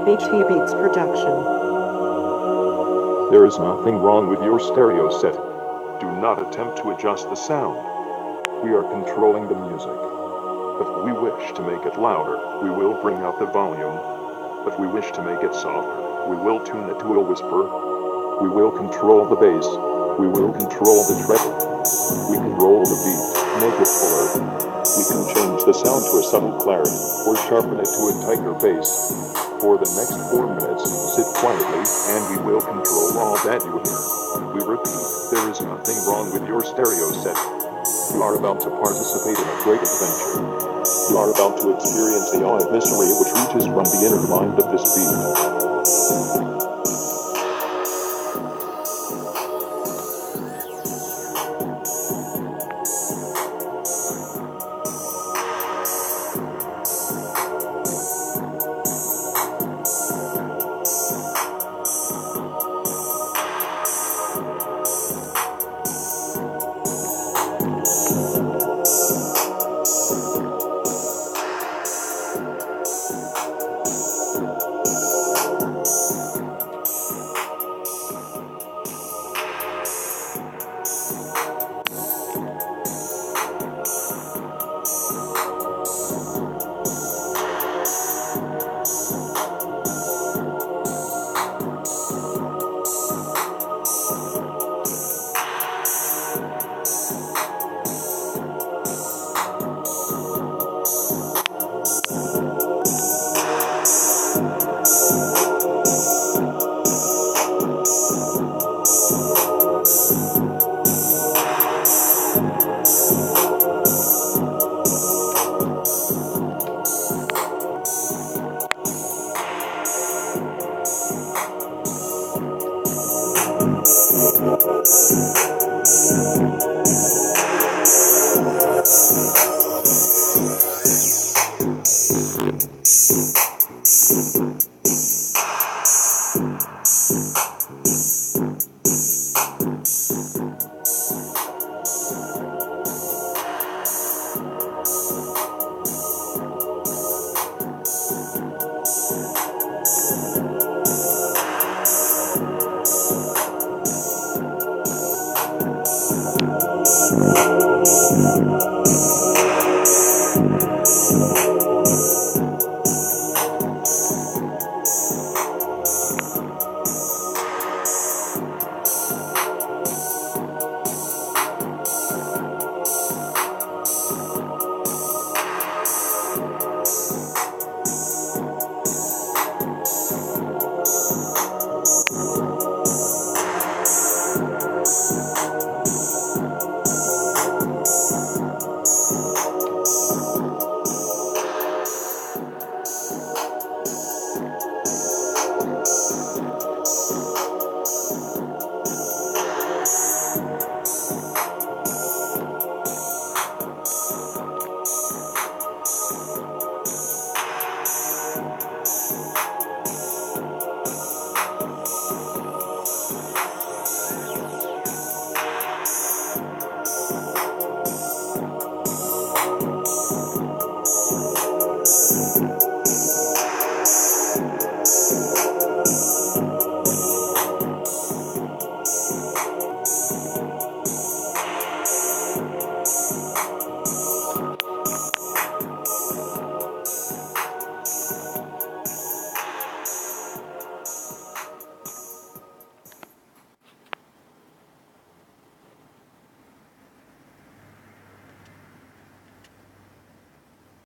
HT Beats production. There is nothing wrong with your stereo set. Do not attempt to adjust the sound. We are controlling the music. If we wish to make it louder, we will bring up the volume. If we wish to make it softer, we will tune it to a whisper. We will control the bass. We will control the treble. We can roll the beat, make it fuller. We can change the sound to a subtle clarity, or sharpen it to a tighter bass. For the next 4 minutes, sit quietly, and we will control all that you hear. We repeat, there is nothing wrong with your stereo set. You are about to participate in a great adventure. You are about to experience the awe of mystery which reaches from the inner mind of this beat.